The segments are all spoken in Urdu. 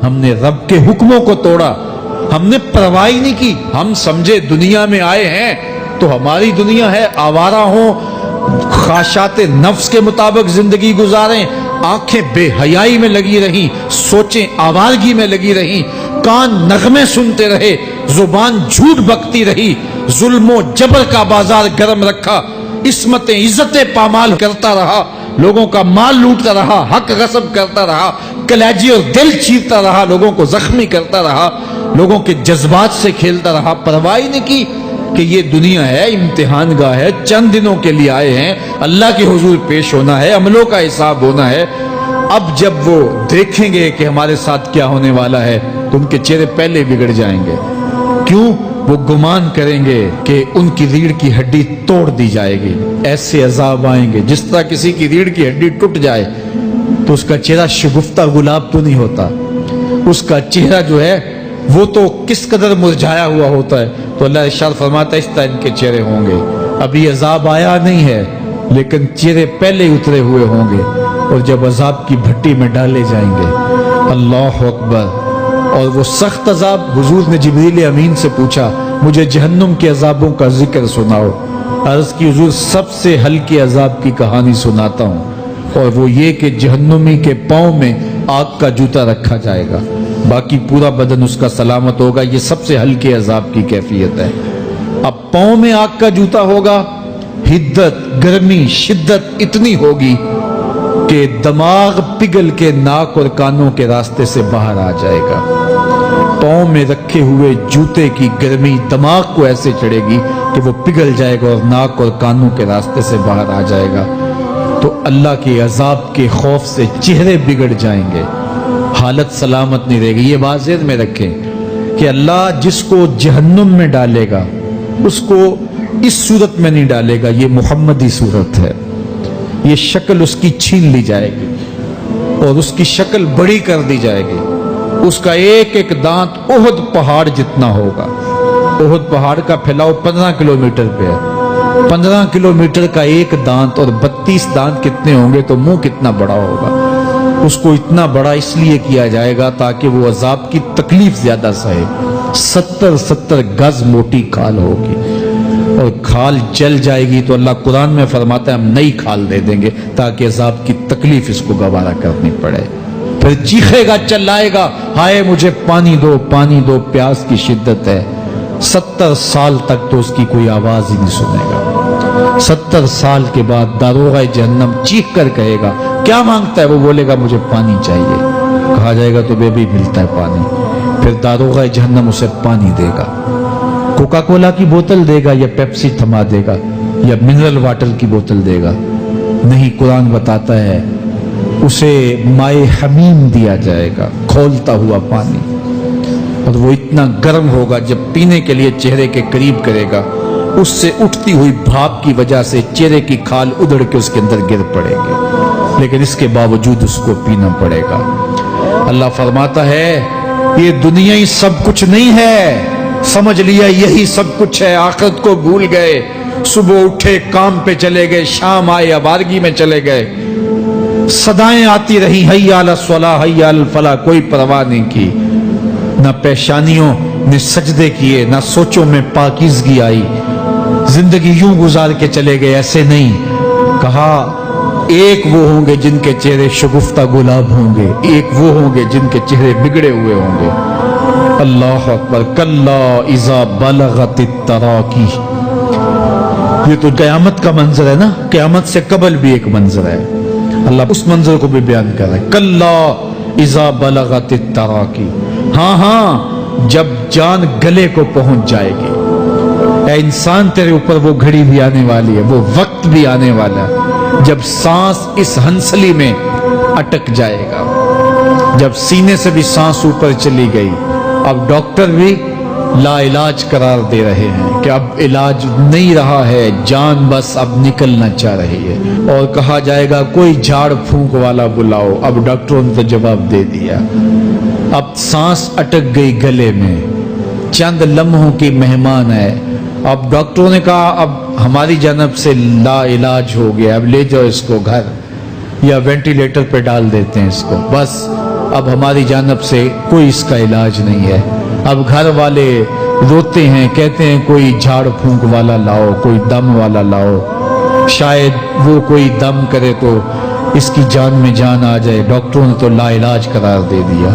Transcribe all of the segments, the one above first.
ہم نے رب کے حکموں کو توڑا، ہم نے پرواہ ہی نہیں کی. ہم سمجھے دنیا میں آئے ہیں تو ہماری دنیا ہے، آوارہ ہوں، خواہشات نفس کے مطابق زندگی گزاریں، آنکھیں بے حیائی میں لگی رہیں، سوچیں آوارگی میں لگی رہیں، کان نغمے سنتے رہے، زبان جھوٹ بکتی رہی، ظلم و جبر کا بازار گرم رکھا، عصمتیں عزتیں پامال کرتا رہا، لوگوں کا مال لوٹتا رہا، حق غصب کرتا رہا، کلیجی اور دل چیرتا رہا، لوگوں کو زخمی کرتا رہا، لوگوں کے جذبات سے کھیلتا رہا. پرواہ نہیں کی کہ یہ دنیا ہے، امتحان گاہ ہے، چند دنوں کے لیے آئے ہیں، اللہ کے حضور پیش ہونا ہے، عملوں کا حساب ہونا ہے. اب جب وہ دیکھیں گے کہ ہمارے ساتھ کیا ہونے والا ہے تو ان کے چہرے پہلے بگڑ جائیں گے. کیوں؟ وہ گمان کریں گے کہ ان کی ریڑھ کی ہڈی توڑ دی جائے گی. ایسے عذاب آئیں گے جس طرح کسی کی ریڑھ کی ہڈی ٹوٹ جائے تو اس کا چہرہ شگفتہ گلاب تو نہیں ہوتا، اس کا چہرہ جو ہے وہ تو کس قدر مرجھایا ہوا ہوتا ہے. تو اللہ ارشاد فرماتا ہے اس طرح ان کے چہرے ہوں گے. ابھی عذاب آیا نہیں ہے لیکن چہرے پہلے ہی اترے ہوئے ہوں گے، اور جب عذاب کی بھٹی میں ڈالے جائیں گے، اللہ اکبر، اور وہ سخت عذاب. حضور نے جبریل امین سے پوچھا مجھے جہنم کے عذابوں کا ذکر سناؤ. عرض کی حضور سب سے ہلکے عذاب کی کہانی سناتا ہوں، اور وہ یہ کہ جہنمی کے پاؤں میں آگ کا جوتا رکھا جائے گا، باقی پورا بدن اس کا سلامت ہوگا. یہ سب سے ہلکے عذاب کی کیفیت ہے. اب پاؤں میں آگ کا جوتا ہوگا، حدت، گرمی، شدت اتنی ہوگی کہ دماغ پگھل کے ناک اور کانوں کے راستے سے باہر آ جائے گا. پاؤں میں رکھے ہوئے جوتے کی گرمی دماغ کو ایسے چڑھے گی کہ وہ پگھل جائے گا اور ناک اور کانوں کے راستے سے باہر آ جائے گا. تو اللہ کے عذاب کے خوف سے چہرے بگڑ جائیں گے، حالت سلامت نہیں رہے گی. یہ بات ذہن میں رکھیں کہ اللہ جس کو جہنم میں ڈالے گا اس کو اس صورت میں نہیں ڈالے گا. یہ محمدی صورت ہے، یہ شکل اس کی چھین لی جائے گی اور اس کی شکل بڑی کر دی جائے گی. اس کا ایک ایک دانت احد پہاڑ جتنا ہوگا. احد پہاڑ کا پھیلاؤ 15 کلومیٹر پہ ہے. 15 کلومیٹر کا ایک دانت اور 32 دانت کتنے ہوں گے تو منہ کتنا بڑا ہوگا. اس کو اتنا بڑا اس لیے کیا جائے گا تاکہ وہ عذاب کی تکلیف زیادہ سہے. 70 گز موٹی کھال ہوگی اور کھال جل جائے گی تو اللہ قرآن میں فرماتا ہے ہم نئی کھال دے دیں گے تاکہ عذاب کی تکلیف اس کو گوارا کرنی پڑے. پھر چیخے گا، چلائے گا، ہائے مجھے پانی دو، پانی دو، پیاس کی شدت ہے. 70 سال تک تو اس کی کوئی آواز ہی نہیں سنے گا. 70 سال کے بعد داروغہ جہنم چیخ کر کہے گا کیا مانگتا ہے؟ وہ بولے گا مجھے پانی چاہیے. کہا جائے گا تو بے بھی ملتا ہے پانی. پھر داروغہ جہنم اسے پانی دے گا. کوکا کولا کی بوتل دے گا یا پیپسی تھما دے گا یا منرل واٹر کی بوتل دے گا؟ نہیں، قرآن بتاتا ہے اسے مائے حمیم دیا جائے گا، کھولتا ہوا پانی. اور وہ اتنا گرم ہوگا جب پینے کے لیے چہرے کے قریب کرے گا اس سے اٹھتی ہوئی بھاپ کی وجہ سے چہرے کی کھال ادڑ کے اس کے اندر گر پڑے گی، لیکن اس کے باوجود اس کو پینا پڑے گا. اللہ فرماتا ہے یہ دنیا ہی سب کچھ نہیں ہے. سمجھ لیا یہی سب کچھ ہے، آخرت کو بھول گئے. صبح اٹھے کام پہ چلے گئے، شام آئے آوارگی میں چلے گئے. صدائیں آتی رہی حی علی الصلاح حی علی الفلاح، کوئی پرواہ نہیں کی. نہ پیشانیوں نے سجدے کیے، نہ سوچوں میں پاکیزگی آئی. زندگی یوں گزار کے چلے گئے. ایسے نہیں کہا ایک وہ ہوں گے جن کے چہرے شگفتہ گلاب ہوں گے، ایک وہ ہوں گے جن کے چہرے بگڑے ہوئے ہوں گے. اللہ اکبر. کلا اذا بلغت التراقی. یہ تو قیامت کا منظر ہے نا، قیامت سے قبل بھی ایک منظر ہے. اللہ اس منظر کو بھی بیان کر رہا ہے. کلا اذا بلغت التراقی. ہاں جب جان گلے کو پہنچ جائے گی. اے انسان تیرے اوپر وہ گھڑی بھی آنے والی ہے، وہ وقت بھی آنے والا ہے جب سانس اس ہنسلی میں اٹک جائے گا. جب سینے سے بھی سانس اوپر چلی گئی، اب ڈاکٹر بھی لا علاج قرار دے رہے ہیں کہ اب علاج نہیں رہا ہے، جان بس اب نکلنا چاہ رہی ہے. اور کہا جائے گا کوئی جھاڑ پھونک والا بلاؤ. اب ڈاکٹروں نے تو جواب دے دیا. اب سانس اٹک گئی گلے میں، چند لمحوں کی مہمان ہے. اب ڈاکٹروں نے کہا اب ہماری جانب سے لا علاج ہو گیا، اب لے جاؤ اس کو گھر یا وینٹیلیٹر پہ ڈال دیتے ہیں اس کو. بس اب ہماری جانب سے کوئی اس کا علاج نہیں ہے. اب گھر والے روتے ہیں, کہتے ہیں کوئی جھاڑ پھونک والا لاؤ, کوئی دم والا لاؤ, شاید وہ کوئی دم کرے تو اس کی جان میں جان آ جائے. ڈاکٹروں نے تو لا علاج قرار دے دیا.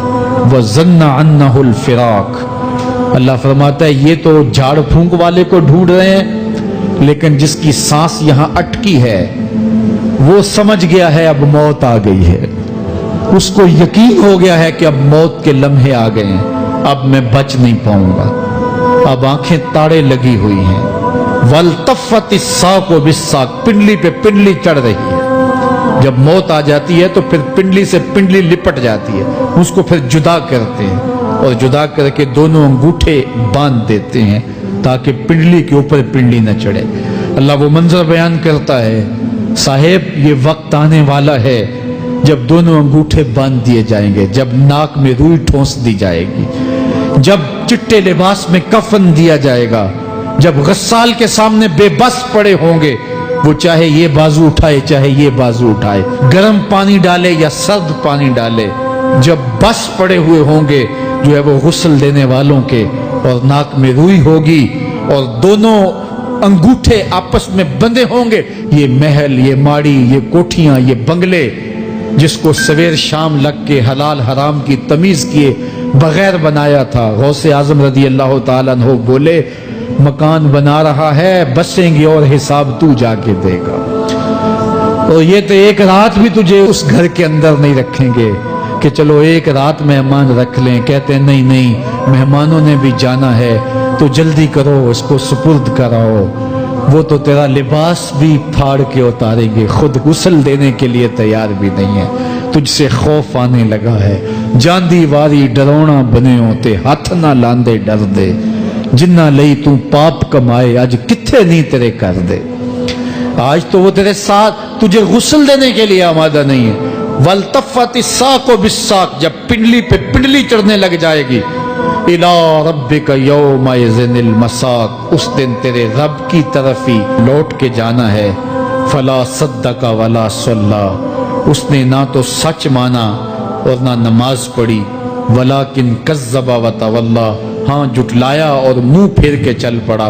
وَظَنَّ عَنَّهُ الْفِرَاقُ. اللہ فرماتا ہے یہ تو جھاڑ پھونک والے کو ڈھونڈ رہے ہیں, لیکن جس کی سانس یہاں اٹکی ہے وہ سمجھ گیا ہے اب موت آ گئی ہے. اس کو یقین ہو گیا ہے کہ اب موت کے لمحے آ گئے ہیں, اب میں بچ نہیں پاؤں گا. اب آنکھیں تاڑے لگی ہوئی ہیں. وَالْتَفَّتِ السَّاقُ بِالسَّاقِ. پنڈلی پہ پنڈلی چڑھ رہی ہے. جب موت آ جاتی ہے تو پھر پنڈلی سے پنڈلی لپٹ جاتی ہے, اس کو پھر جدا کرتے ہیں اور جدا کر کے دونوں انگوٹھے باندھ دیتے ہیں تاکہ پنڈلی کے اوپر پنڈلی نہ چڑھے. اللہ وہ منظر بیان کرتا ہے, صاحب یہ وقت آنے والا ہے جب دونوں انگوٹھے باندھ دیے جائیں گے, جب ناک میں روئی ٹھونس دی جائے گی, جب چٹے لباس میں کفن دیا جائے گا, جب غسال کے سامنے بے بس پڑے ہوں گے, وہ چاہے یہ بازو اٹھائے چاہے یہ بازو اٹھائے, گرم پانی ڈالے یا سرد پانی ڈالے, جب بس پڑے ہوئے ہوں گے جو ہے وہ غسل دینے والوں کے, اور ناک میں روئی ہوگی اور دونوں انگوٹھے آپس میں بندھے ہوں گے. یہ محل, یہ ماڑی, یہ کوٹھیاں, یہ بنگلے جس کو سویر شام لگ کے حلال حرام کی تمیز کیے بغیر بنایا تھا, غوث اعظم رضی اللہ تعالیٰ عنہ بولے مکان بنا رہا ہے, بسیں گے اور حساب تو جا کے دے گا. اور یہ تو ایک رات بھی تجھے اس گھر کے اندر نہیں رکھیں گے کہ چلو ایک رات مہمان رکھ لیں. کہتے ہیں نہیں نہیں, مہمانوں نے بھی جانا ہے تو جلدی کرو, اس کو سپرد کراؤ. وہ تو تیرا لباس بھی پھاڑ کے اتاریں گے, خود غسل دینے کے لیے تیار بھی نہیں ہے. تجھ سے خوف آنے لگا ہے. جاندی واری ڈرونا بنے ہوتے, ہاتھ نہ لاندے ڈر دے, جنہ لئی تو پاپ کمائے اج کتھے نہیں تیرے کر دے. آج تو وہ تیرے ساتھ تجھے غسل دینے کے لیے آمادہ نہیں ہے. وَالْتَفَّتِ السَّاقُ بِالسَّاقِ. جب پنڈلی پہ پنڈلی چڑھنے لگ جائے گی, إِلَىٰ رَبِّكَ يَوْمَئِذٍ الْمَسَاقُ. اس دن تیرے رب کی طرف ہی لوٹ کے جانا ہے. فَلَا صَدَّقَ وَلَا صَلَّىٰ. اس نے نہ تو سچ مانا اور نہ نماز پڑھی. وَلَٰكِنْ كَذَّبَ وَتَوَلَّىٰ. ہاں جھٹلایا اور منہ پھیر کے چل پڑا.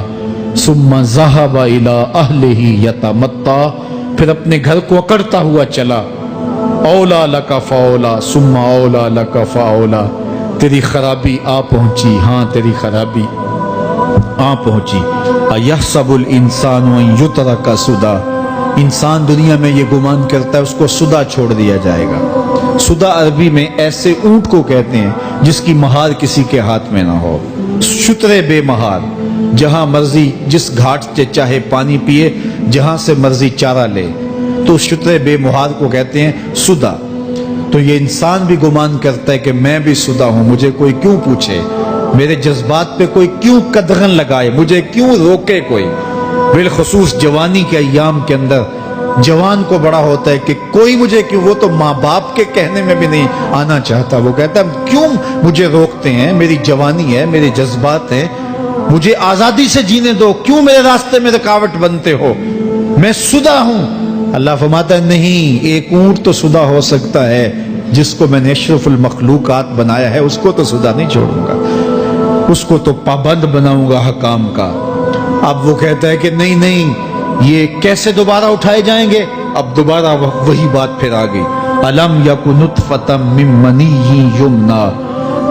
ثُمَّ ذَهَبَ إِلَىٰ أَهْلِهِ يَتَمَطَّىٰ. پھر اپنے گھر کو اکڑتا ہوا چلا. اولا لک فاولا ثم اولا لک فاولا. تیری خرابی آ پہنچی, ہاں تیری خرابی آ پہنچی. اَيَحْسَبُ الْإِنسَانُ أَن يُتْرَكَ سُدًى. انسان دنیا میں یہ گمان کرتا ہے اس کو سدا چھوڑ دیا جائے گا. سدا عربی میں ایسے اونٹ کو کہتے ہیں جس کی مہار کسی کے ہاتھ میں نہ ہو. شترے بے مہار, جہاں مرضی جس گھاٹ سے چاہے پانی پیے, جہاں سے مرضی چارہ لے, تو شترے بے مہار کو کہتے ہیں سدا. تو یہ انسان بھی گمان کرتا ہے کہ میں بھی سدا ہوں, مجھے کوئی کیوں پوچھے, میرے جذبات پہ کوئی کیوں قدغن لگائے, مجھے کیوں روکے کوئی. بالخصوص جوانی کے ایام کے اندر جوان کو بڑا ہوتا ہے کہ کوئی مجھے کیوں, وہ تو ماں باپ کے کہنے میں بھی نہیں آنا چاہتا. وہ کہتا ہے کیوں مجھے روکتے ہیں, میری جوانی ہے, میرے جذبات ہیں, مجھے آزادی سے جینے دو, کیوں میرے راستے میں رکاوٹ بنتے ہو, میں سدا ہوں. اللہ فرماتا ہے نہیں, ایک اونٹ تو سدا ہو سکتا ہے جس کو میں نے اشرف المخلوقات بنایا ہے, اس کو تو سدا نہیں چھوڑوں گا, اس کو تو پابند بناؤں گا حکام کا. اب وہ کہتا ہے کہ نہیں نہیں, یہ کیسے دوبارہ اٹھائے جائیں گے. اب دوبارہ وہی بات پھر آ گئی. الم یک نطفۃ من منی یمنا.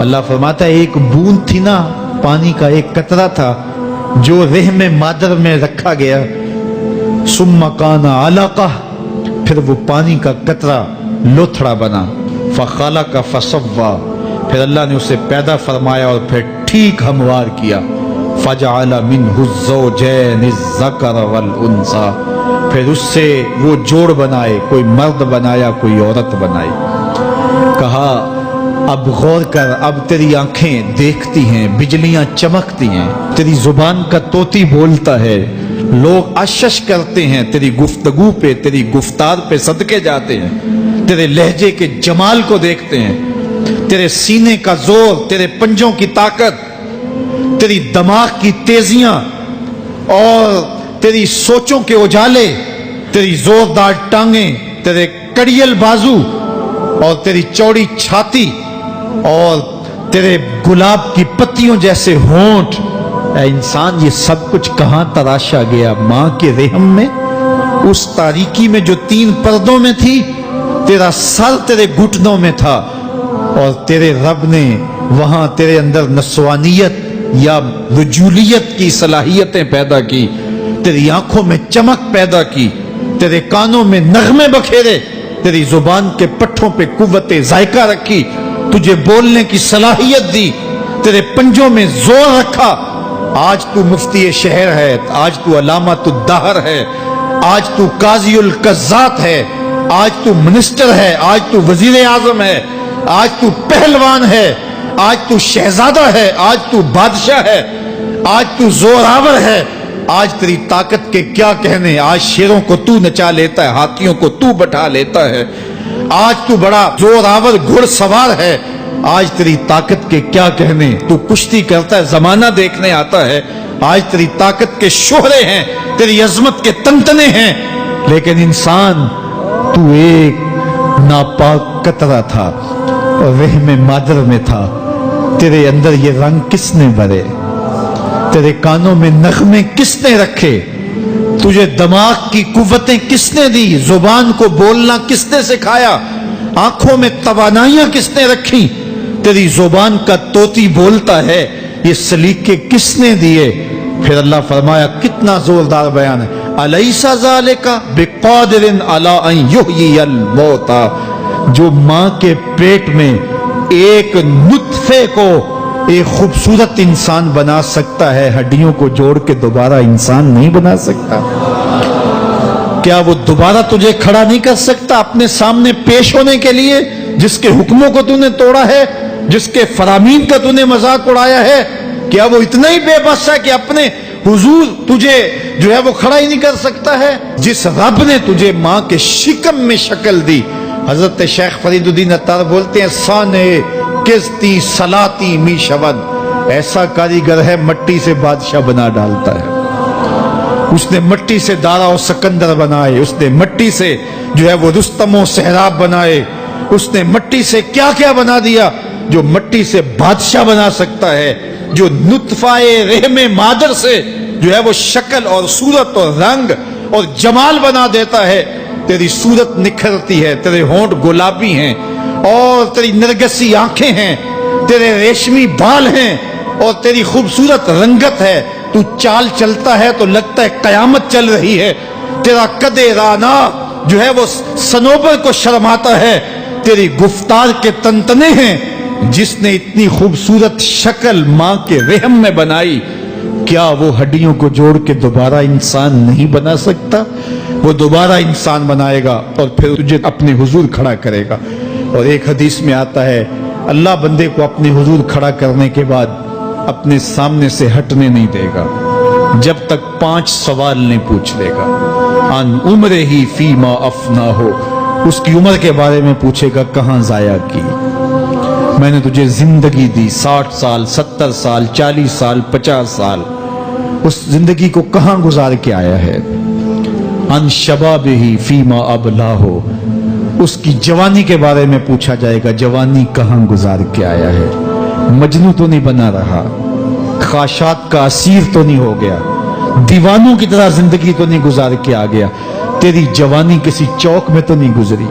اللہ فرماتا ہے ایک بوند تھی نا, پانی کا ایک قطرہ تھا جو رحم مادر میں رکھا گیا. ثم کان علقہ, پھر وہ پانی کا قطرہ لوتھڑا بنا. فخلق فسوی, پھر اللہ نے اسے پیدا فرمایا اور پھر ٹھیک ہموار کیا. فجعل منہ الزوجین الذکر والانثی, پھر اس سے وہ جوڑ بنائے, کوئی مرد بنایا کوئی عورت بنائی. کہا اب غور کر, اب تیری آنکھیں دیکھتی ہیں, بجلیاں چمکتی ہیں, تیری زبان کا طوطی بولتا ہے, لوگ اشش کرتے ہیں تیری گفتگو پہ, تیری گفتار پہ صدقے جاتے ہیں, تیرے لہجے کے جمال کو دیکھتے ہیں, تیرے سینے کا زور, تیرے پنجوں کی طاقت, تیری دماغ کی تیزیاں اور تیری سوچوں کے اجالے, تیری زوردار ٹانگیں, تیرے کڑیل بازو اور تیری چوڑی چھاتی اور تیرے گلاب کی پتیوں جیسے ہونٹ، اے انسان یہ سب کچھ کہاں تراشا گیا؟ ماں کے رحم میں، اس تاریکی میں جو 3 پردوں میں تھی، تیرا سر تیرے گھٹنوں میں تھا، اور تیرے رب نے وہاں تیرے اندر نسوانیت یا رجولیت کی صلاحیتیں پیدا کی، تیری آنکھوں میں چمک پیدا کی، تیرے کانوں میں نغمے بکھیرے، تیری زبان کے پٹھوں پہ قوت ذائقہ رکھی، تجھے بولنے کی صلاحیت دی، تیرے پنجوں میں زور رکھا۔ آج تو مفتی شہر ہے، آج تو علامۃ الدہر ہے، آج تو قاضی القضات ہے، آج تو منسٹر ہے، آج تو وزیر اعظم ہے، آج تو پہلوان ہے، آج تو شہزادہ ہے، آج تو بادشاہ ہے، آج تو زوراور ہے، آج تیری طاقت کے کیا کہنے، آج شیروں کو تو نچا لیتا ہے، ہاتھیوں کو تو بٹھا لیتا ہے، آج تو بڑا زوراور گھڑ سوار ہے، آج تیری طاقت کے کیا کہنے، تو کشتی کرتا ہے، زمانہ دیکھنے آتا ہے، آج تیری طاقت کے شوہرے ہیں، تیری عظمت کے تنتنے ہیں، لیکن انسان تو ایک ناپاک قطرہ تھا اور رحم مادر میں تھا۔ تیرے اندر یہ رنگ کس نے بھرے؟ تیرے کانوں میں نغمے کس نے رکھے؟ تجھے دماغ کی قوتیں کس نے دی؟ زبان کو بولنا کس نے سکھایا؟ آنکھوں میں توانائیاں کس نے رکھی؟ تیری زبان کا طوطی بولتا ہے، یہ سلیقے کس نے دیے؟ پھر اللہ فرمایا، کتنا زوردار بیان ہے، الیس ذالک بقادر علی ان یحیی الموتى، جو ماں کے پیٹ میں ایک نطفے کو ایک خوبصورت انسان بنا سکتا ہے، ہڈیوں کو جوڑ کے دوبارہ انسان نہیں بنا سکتا؟ کیا وہ دوبارہ تجھے کھڑا نہیں کر سکتا اپنے سامنے پیش ہونے کے لیے، جس کے حکموں کو تو نے توڑا ہے، جس کے فرامین کا تو نے مذاق اڑایا ہے؟ کیا وہ اتنا ہی بے بس ہے کہ اپنے حضور تجھے جو ہے وہ کھڑا ہی نہیں کر سکتا ہے؟ جس رب نے تجھے ماں کے شکم میں شکل دی، حضرت شیخ فرید الدین عطار بولتے ہیں، سانے کستی سلاتی می شود، ایسا کاریگر ہے مٹی سے بادشاہ بنا ڈالتا ہے۔ اس نے مٹی سے دارا و سکندر بنائے، اس نے مٹی سے جو ہے وہ رستم و سہراب بنائے، اس نے مٹی سے کیا کیا بنا دیا، جو مٹی سے بادشاہ بنا سکتا ہے، جو نطفہ رحم مادر سے جو ہے وہ شکل اور صورت اور رنگ اور جمال بنا دیتا ہے۔ تیری صورت نکھرتی ہے، تیرے ہونٹ گلابی ہیں اور تیری نرگسی آنکھیں ہیں، تیرے ریشمی بال ہیں اور تیری خوبصورت رنگت ہے، تو چال چلتا ہے تو لگتا ہے قیامت چل رہی ہے، تیرا قد رانا جو ہے وہ صنوبر کو شرماتا ہے، تیری گفتار کے تنتنے ہیں۔ جس نے اتنی خوبصورت شکل ماں کے رحم میں بنائی، کیا وہ ہڈیوں کو جوڑ کے دوبارہ انسان نہیں بنا سکتا؟ وہ دوبارہ انسان بنائے گا اور پھر تجھے اپنے حضور کھڑا کرے گا۔ اور ایک حدیث میں آتا ہے، اللہ بندے کو اپنے حضور کھڑا کرنے کے بعد اپنے سامنے سے ہٹنے نہیں دے گا جب تک 5 سوال نہیں پوچھ لے گا۔ ان عمرہ ہی فیما افنا ہو، اس کی عمر کے بارے میں پوچھے گا، کہاں ضائع کی؟ میں نے تجھے زندگی دی، 60 سال 70 سال 40 سال 50 سال، اس زندگی کو کہاں گزار کے آیا ہے؟ ان شبابہ فیما ابلا ہو، اس کی جوانی کے بارے میں پوچھا جائے گا، جوانی کہاں گزار کے آیا ہے؟ مجنوں تو نہیں بنا رہا، خواہشات کا اسیر تو نہیں ہو گیا، دیوانوں کی طرح زندگی تو نہیں گزار کے آ گیا؟ تیری جوانی کسی چوک میں تو نہیں گزری،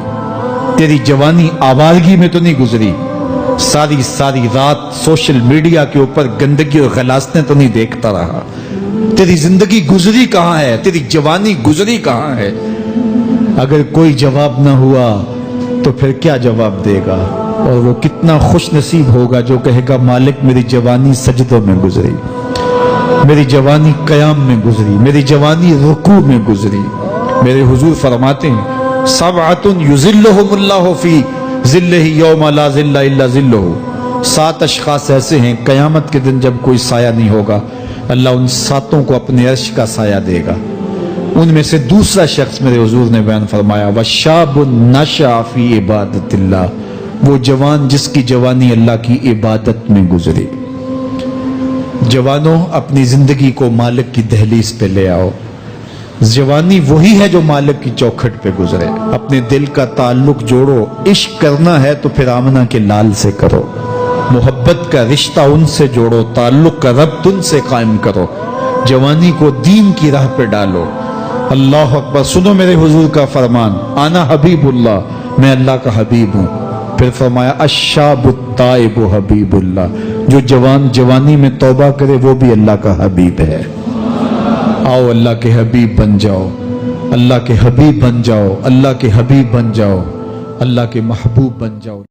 تیری جوانی آوارگی میں تو نہیں گزری، ساری رات سوشل میڈیا کے اوپر گندگی اور غلاظتیں تو نہیں دیکھتا رہا؟ تیری زندگی گزری کہاں ہے؟ تیری جوانی گزری کہاں ہے؟ اگر کوئی جواب نہ ہوا تو پھر کیا جواب دے گا؟ اور وہ کتنا خوش نصیب ہوگا جو کہے گا، مالک میری جوانی سجدوں میں گزری، میری جوانی قیام میں گزری، میری جوانی رکوع میں گزری۔ میرے حضور فرماتے ہیں، سبعۃ یظلھم اللہ فی ظلہ یوم لا ظل الا ظلہ، 7 اشخاص ایسے ہیں قیامت کے دن جب کوئی سایہ نہیں ہوگا، اللہ ان 7 کو اپنے عرش کا سایہ دے گا۔ ان میں سے دوسرا شخص میرے حضور نے بیان فرمایا، وشاب نشأ فی عبادت اللہ، وہ جوان جس کی جوانی اللہ کی عبادت میں گزری۔ جوانوں، اپنی زندگی کو مالک کی دہلیز پہ لے آؤ۔ جوانی وہی ہے جو مالک کی چوکھٹ پہ گزرے۔ اپنے دل کا تعلق جوڑو، عشق کرنا ہے تو پھر آمنہ کے لال سے کرو۔ محبت کا رشتہ ان سے جوڑو، تعلق کا ربط ان سے قائم کرو، جوانی کو دین کی راہ پہ ڈالو۔ اللہ اکبر۔ سنو میرے حضور کا فرمان، انا حبیب اللہ، میں اللہ کا حبیب ہوں۔ پھر فرمایا الشاب التائب حبیب اللہ، جو جوان جوانی میں توبہ کرے وہ بھی اللہ کا حبیب ہے۔ آؤ اللہ کے حبیب بن جاؤ، اللہ کے حبیب بن جاؤ، اللہ کے حبیب بن جاؤ، اللہ کے محبوب بن جاؤ۔